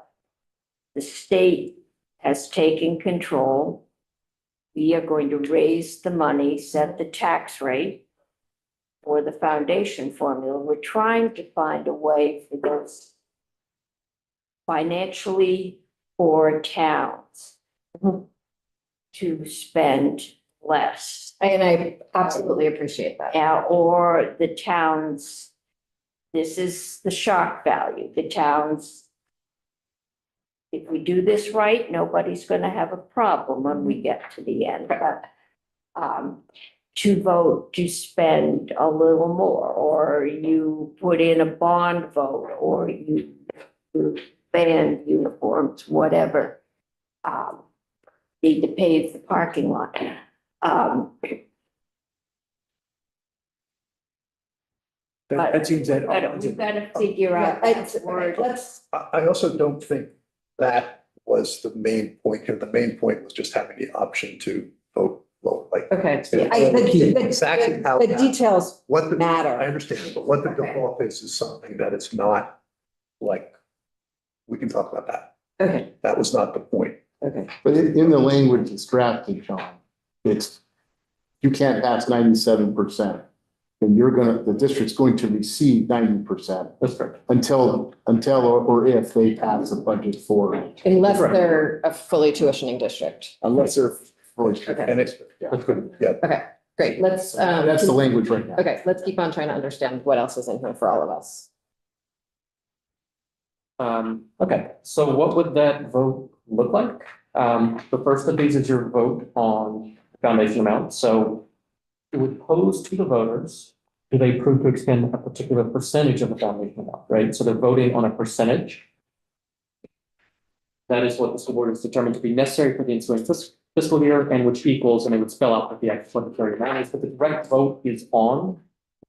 The state has taken control. We are going to raise the money, set the tax rate for the foundation formula. We're trying to find a way for those financially poor towns to spend less. And I absolutely appreciate that. Or the towns, this is the shock value, the towns, if we do this right, nobody's gonna have a problem when we get to the end, but to vote to spend a little more, or you put in a bond vote, or you ban uniforms, whatever. Need to pave the parking lot. That seems that. But we've got to figure out that word. I also don't think that was the main point here. The main point was just having the option to vote low, like. Okay. Exactly how. The details What the, matter. I understand, but what the Okay. default is something that it's not like, we can talk about that. Okay, That was not the point. okay. But in the language that's drafted, John, it's, you can't pass 97%. And the district's going to receive 90%. That's correct. Until or if they pass a budget for. Unless they're a fully tuitioning district. Unless they're. Okay. And it's, That's good. Okay, great. Let's, That's the language right now. okay, let's keep on trying to understand what else is in here for all of us. Okay, so what would that vote look like? The first of these is your vote on foundation amount. So it would pose to the voters, do they approve to expend a particular percentage of the foundation amount, right? So they're voting on a percentage. That is what the school board is determined to be necessary for the ensuing fiscal year, and which equals, and they would spell out what the explanatory amount is, but the direct vote is on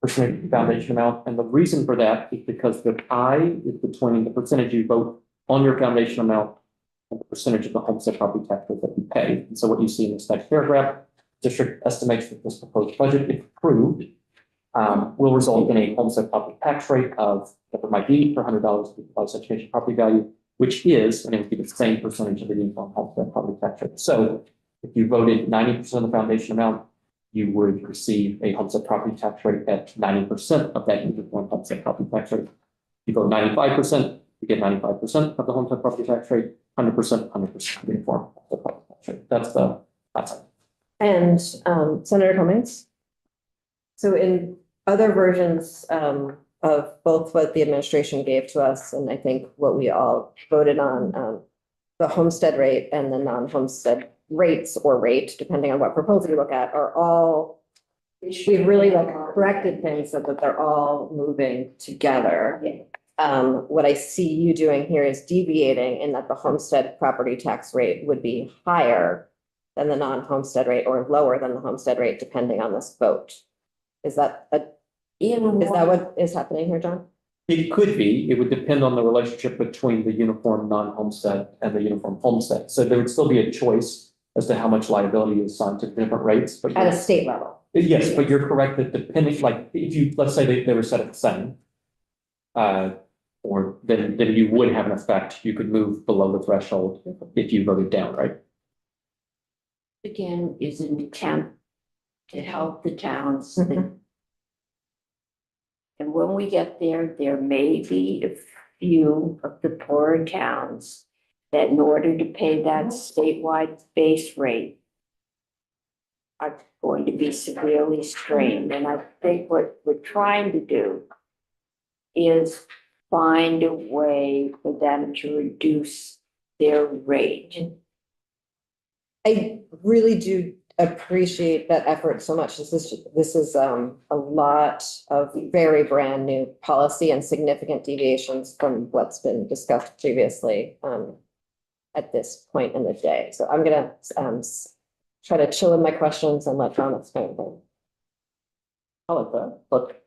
percentage of the foundation amount. And the reason for that is because the tie is between the percentage you vote on your foundation amount and the percentage of the homestead property tax rate that you pay. And so what you see in this next paragraph, district estimates that this proposed budget, if approved, will result in a homestead property tax rate of whatever it might be per $100 of such education property value, which is, and it would be the same percentage of the uniform homestead property tax rate. So if you voted 90% of the foundation amount, you would receive a homestead property tax rate at 90% of that uniform homestead property tax rate. If you vote 95%, you get 95% of the homestead property tax rate, 100% uniform homestead property tax rate. That's it. And Senator Cummings? So in other versions of both what the administration gave to us, and I think what we all voted on, the homestead rate and the non-homestead rates or rate, depending on what proposal you look at, are all, we've really like corrected things so that they're all moving together. What I see you doing here is deviating in that the homestead property tax rate would be higher than the non-homestead rate or lower than the homestead rate, depending on this vote. Is that what is happening here, John? It could be. It would depend on the relationship between the uniform non-homestead and the uniform homestead. So there would still be a choice as to how much liability is assigned to different rates. But At a state level? yes, but you're correct that depending, like if you, let's say they were set at the same, or then you would have an effect. You could move below the threshold if you voted down, right? Again, is an attempt to help the towns. Mhm. And when we get there, there may be a few of the poorer towns that in order to pay that statewide base rate are going to be severely strained. And I think what we're trying to do is find a way for them to reduce their rate. I really do appreciate that effort so much. This is a lot of very brand new policy and significant deviations from what's been discussed previously at this point in the day. So I'm gonna try to chill in my questions and let John explain them. I like that, but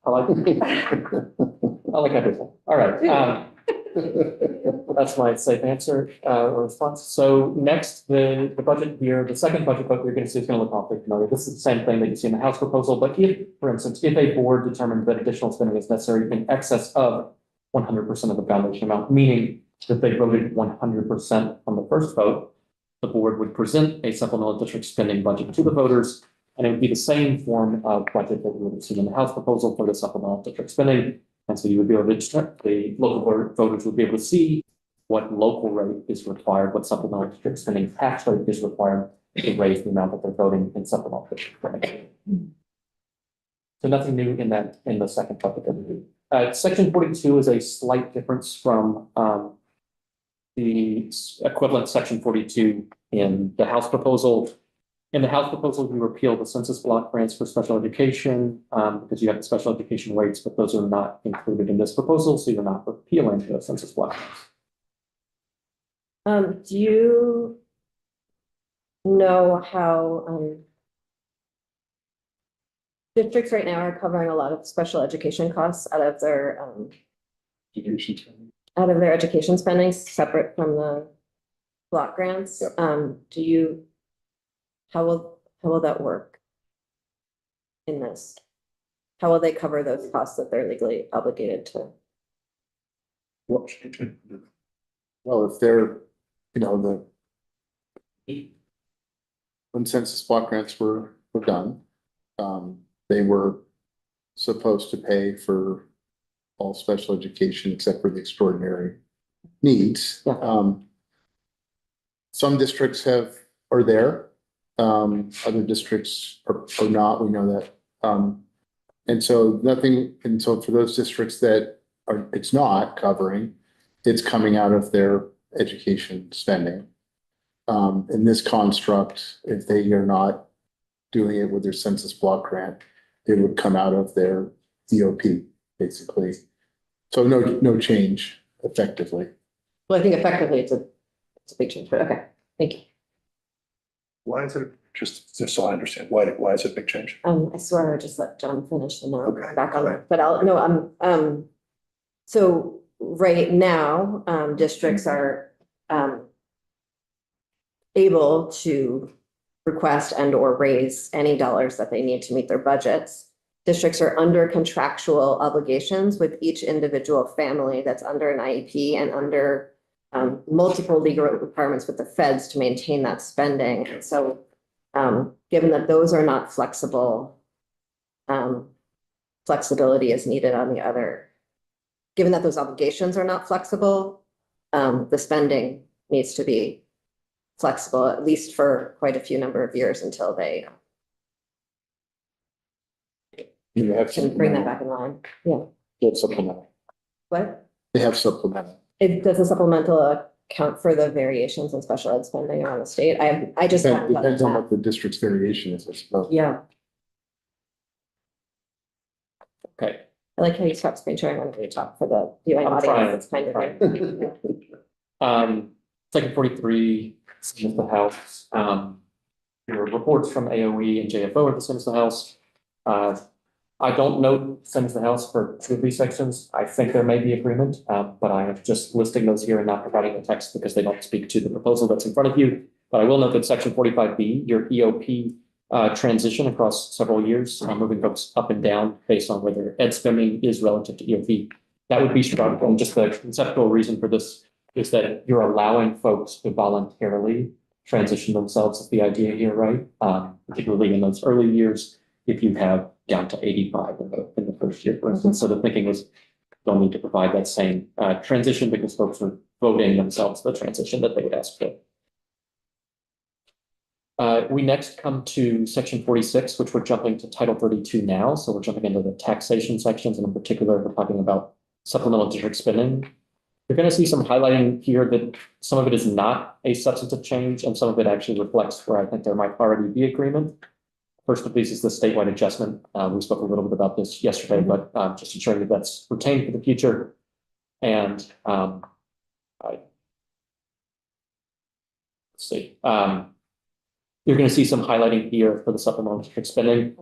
I like I like everything. All right. That's my safe answer, or response. So next, the budget here, the second budget book you're gonna see is gonna look awfully familiar. This is the same thing that you see in the House proposal, but if, for instance, if a board determined that additional spending is necessary in excess of 100% of the foundation amount, meaning that they voted 100% on the first vote, the board would present a supplemental district spending budget to the voters, and it would be the same form of budget that we would have seen in the House proposal for the supplemental district spending. And so you would be able to, the local voters would be able to see what local rate is required, what supplemental district spending tax rate is required to raise the amount that they're voting in supplemental district spending. So nothing new in that, in the second bucket that we do. Section 42 is a slight difference from the equivalent section 42 in the House proposal. In the House proposal, we repeal the census block grants for special education because you have the special education rates, but those are not included in this proposal, so you're not repealing the census block grants. Do you know how districts right now are covering a lot of special education costs out of their education spending, separate from the block grants? Yep. How will that work in this? How will they cover those costs that they're legally obligated to? Well, if they're, when census block grants were done, they were supposed to pay for all special education except for the extraordinary needs. Yeah. Some districts are there. Other districts are not, we know that. And so for those districts that it's not covering, it's coming out of their education spending. In this construct, if they are not doing it with their census block grant, it would come out of their EOP, basically. So no change effectively. Well, I think effectively it's a big change, but okay, thank you. Why is it, just so I understand, why is it a big change? I swear I just let John finish the note Okay. back on it, but so right now, districts are, able to request and or raise any dollars that they need to meet their budgets. Districts are under contractual obligations with each individual family that's under an IEP and under multiple legal requirements with the feds to maintain that spending. And so given that those are not flexible, flexibility is needed on the other. Given that those obligations are not flexible, the spending needs to be flexible, at least for quite a few number of years until they You have can bring that back in line. Yeah. They have supplemental. What? They have supplemental. Does the supplemental account for the variations in special ed spending around the state? I just haven't done Depends on that. what the district's variation is, I suppose. Yeah, Okay. I like how you stop screen sharing whenever you talk for the viewing I'm trying. audience. It's kind of. Section 43, same as the House. Your reports from AOE and JFO are the same as the House. I don't know same as the House for two of these sections. I think there may be agreement, but I am just listing those here and not providing the text because they don't speak to the proposal that's in front of you. But I will note that section 45B, your EOP transition across several years, moving folks up and down based on whether ed spending is relative to EOP. That would be struck, and just the conceptual reason for this is that you're allowing folks to voluntarily transition themselves is the idea here, right? Particularly in those early years, if you have down to 85 in the first year, for instance. So the thinking was don't need to provide that same transition because folks are voting themselves the transition that they would ask for. We next come to section 46, which we're jumping to title 32 now. So we're jumping into the taxation sections, and in particular, we're talking about supplemental district spending. You're going to see some highlighting here that some of it is not a substantive change, and some of it actually reflects where I think there might already be agreement. First of these is the statewide adjustment. We spoke a little bit about this yesterday, but just ensuring that that's retained for the future. And let's see. You're going to see some highlighting here for the supplemental district spending.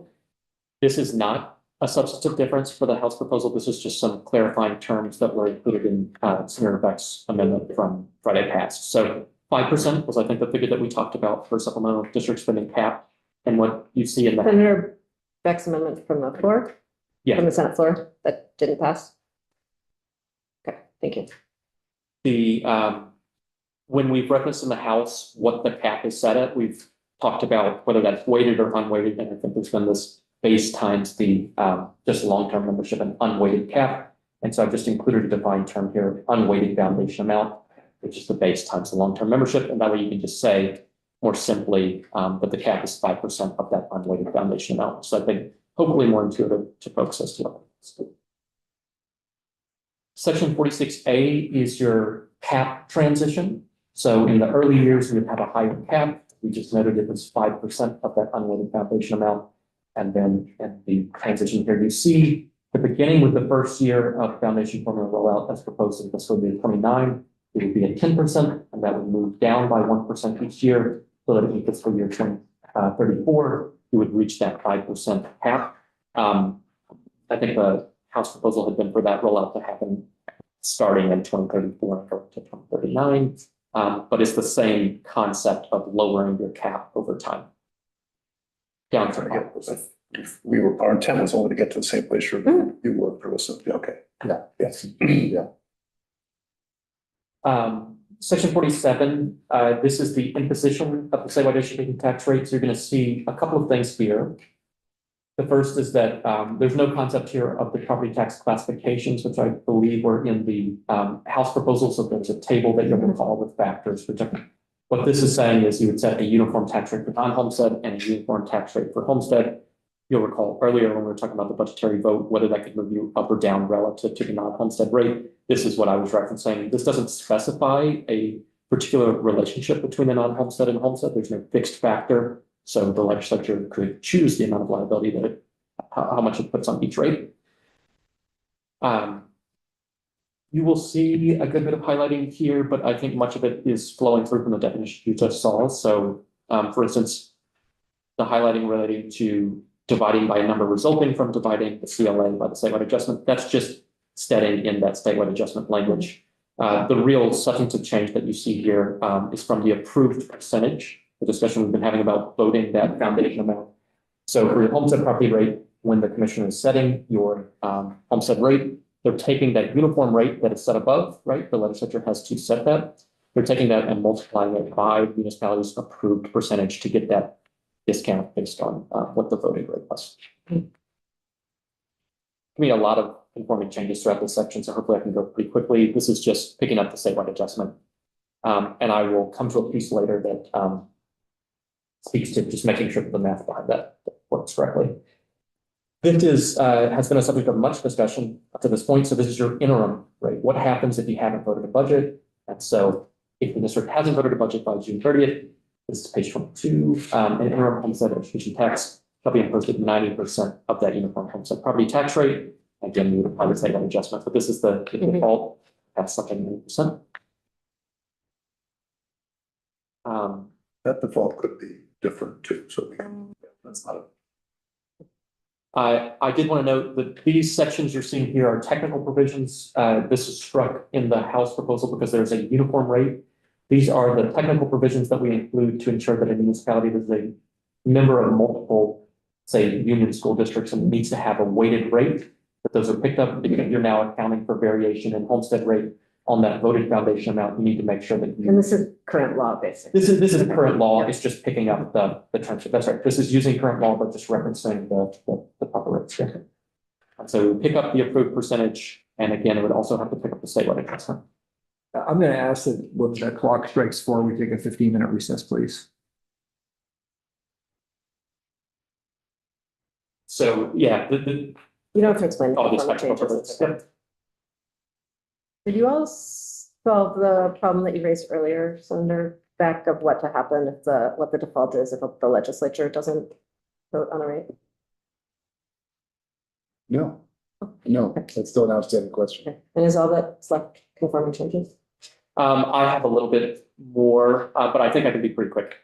This is not a substantive difference for the House proposal. This is just some clarifying terms that were included in Senator Beck's amendment from Friday past. So 5% was, I think, the figure that we talked about for supplemental district spending cap. And what you see in the, Senator Beck's amendment from the floor, from yeah, the Senate floor that didn't pass. Okay, thank you. the, when we've referenced in the House what the cap is set at, we've talked about whether that's weighted or unweighted. And I think there's been this base times the just long-term membership and unweighted cap. And so I've just included a defined term here, unweighted foundation amount, which is the base times the long-term membership. And that way you can just say more simply that the cap is 5% of that unweighted foundation amount. So I think hopefully more intuitive to folks as to what it's doing. Section 46A is your cap transition. So in the early years, we would have a higher cap. We just noted it was 5% of that unweighted foundation amount. And then in the transition here, you see the beginning with the first year of foundation formula rollout as proposed in fiscal year 29, it would be at 10%, and that would move down by 1% each year, so that in fiscal year 2034, you would reach that 5% cap. I think the House proposal had been for that rollout to happen starting in 2034 to 2039. But it's the same concept of lowering your cap over time. Down to 5%. Our intent was only to get to the same place you were previously. Okay. Yeah. Yes. Yeah. Section 47, this is the imposition of the statewide education tax rate. So you're going to see a couple of things here. The first is that there's no concept here of the property tax classifications, which I believe were in the House proposal. So there's a table that you'll recall with factors. What this is saying is you would set a uniform tax rate for non-homestead and a uniform tax rate for homestead. You'll recall earlier when we were talking about the budgetary vote, whether that could move you up or down relative to the non-homestead rate. This is what I was referencing. This doesn't specify a particular relationship between the non-homestead and homestead. There's no fixed factor. So the legislature could choose the amount of liability that how much it puts on each rate. You will see a good bit of highlighting here, but I think much of it is flowing through from the definition you just saw. So for instance, the highlighting relating to dividing by a number resulting from dividing the CLA by the statewide adjustment, that's just staying in that statewide adjustment language. The real substantive change that you see here is from the approved percentage, the discussion we've been having about voting that foundation amount. So for your homestead property rate, when the commissioner is setting your homestead rate, they're taking that uniform rate that is set above, right? The legislature has to set that. They're taking that and multiplying it by the municipality's approved percentage to get that discount based on what the voting rate was. I mean, a lot of conforming changes throughout this section, so hopefully I can go pretty quickly. This is just picking up the statewide adjustment. And I will come to a piece later that speaks to just making sure that the math behind that works correctly. This is has been a subject of much discussion up to this point. So this is your interim rate. What happens if you haven't voted a budget? And so if the district hasn't voted a budget by June 30th, this is page 22, an interim homestead education tax shall be imposed at 90% of that uniform homestead property tax rate. Again, you would apply the statewide adjustment, but this is the default. That's something 90%. That default could be different too. So that's not a. I did want to note that these sections you're seeing here are technical provisions. This is struck in the House proposal because there's a uniform rate. These are the technical provisions that we include to ensure that a municipality is a member of multiple, say, union school districts and needs to have a weighted rate, that those are picked up because you're now accounting for variation in homestead rate on that voted foundation amount. You need to make sure that you. And this is current law, basically. This is current law. It's just picking up the terms. That's right. This is using current law, but just referencing the proper rates here. And so pick up the approved percentage. And again, it would also have to pick up the statewide adjustment. I'm going to ask that when the clock strikes 4, we take a 15-minute recess, please. So yeah, You don't have to explain. all these the formal technical changes. provisions. Did you all solve the problem that you raised earlier, Senator Beck, of what to happen if what the default is if the legislature doesn't vote on a rate? No, that's still an outstanding question. Okay. And is all that's left conforming changes? I have a little bit more, but I think I can be pretty quick.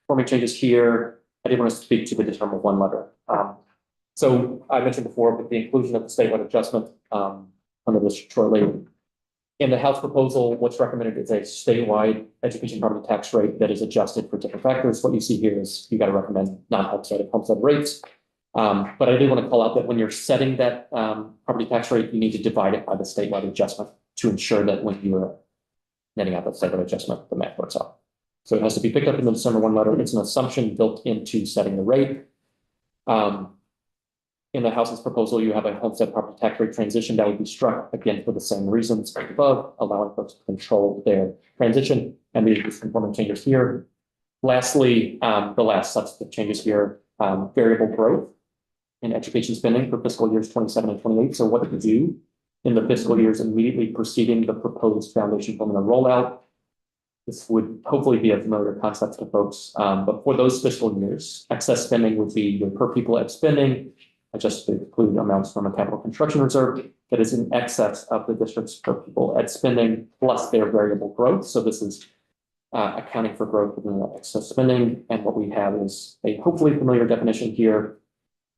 Forming changes here. I did want to speak to the determinant one letter. So I mentioned before, with the inclusion of the statewide adjustment, under this shortly. In the House proposal, what's recommended is a statewide education property tax rate that is adjusted for different factors. What you see here is you got to recommend non-homestead rates. But I do want to call out that when you're setting that property tax rate, you need to divide it by the statewide adjustment to ensure that when you're netting out that statewide adjustment, the math works out. So it has to be picked up in the December 1 letter. It's an assumption built into setting the rate. In the House's proposal, you have a homestead property tax rate transition that would be struck again for the same reasons above, allowing folks to control their transition, and these important changes here. Lastly, the last substantive changes here, variable growth in education spending for fiscal years 27 and 28. So what to do in the fiscal years immediately preceding the proposed foundation formula rollout. This would hopefully be a familiar concept to folks, but for those fiscal years, excess spending would be your per pupil ed spending, adjusted to include amounts from a capital construction reserve that is in excess of the district's per pupil ed spending plus their variable growth. So this is accounting for growth within the excess spending. And what we have is a hopefully familiar definition here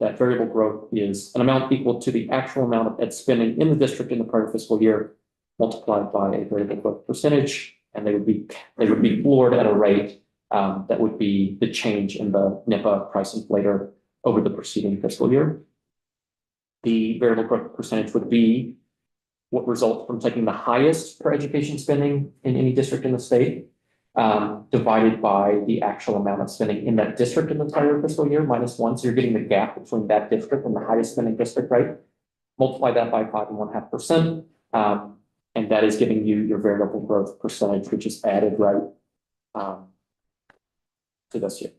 that variable growth is an amount equal to the actual amount of ed spending in the district in the prior fiscal year multiplied by a variable growth percentage. And they would be floored at a rate that would be the change in the NIPA price inflator over the preceding fiscal year. The variable growth percentage would be what results from taking the highest per education spending in any district in the state, divided by the actual amount of spending in that district in the entire fiscal year, -1. So you're getting the gap between that district and the highest spending district, right? Multiply that by 5.5%. And that is giving you your variable growth percentage, which is added right to this year.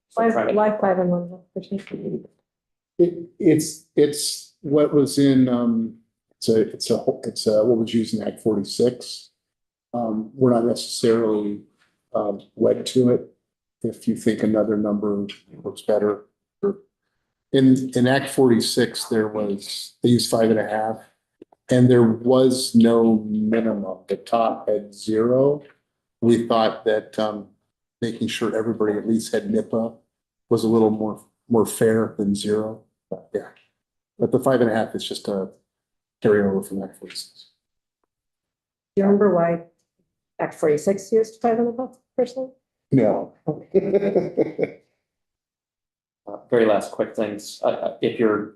So Why trying to- 5.1%? It's what was in, it's what was used in Act 46. We're not necessarily wed to it. If you think another number looks better. In Act 46, they used 5.5. And there was no minimum. The top had 0. We thought that making sure everybody at least had NIPA was a little more fair than 0. But yeah, but the 5.5 is just a carryover from Act 46. Do you remember why Act 46 used 5.5%? No. Very last quick things. If you're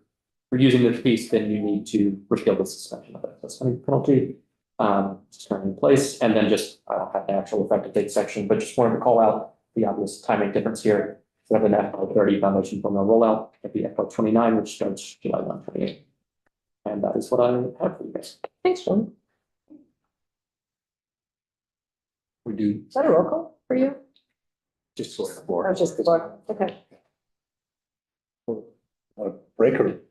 using this piece, then you need to repeal the suspension of excess spending penalty. Just turn in place, and then just I don't have the actual effective date section, but just wanted to call out the obvious timing difference here. So we have an FY 30 foundation formula rollout at the FY 29, which starts July 1, 28. And that is what I have for you guys. Thanks, John. We do Is that a roll call for you? just sort of Or just the board? Okay. Breaker.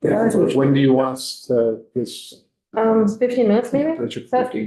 When do you want us to, this, 15 minutes maybe? That's your That- 15.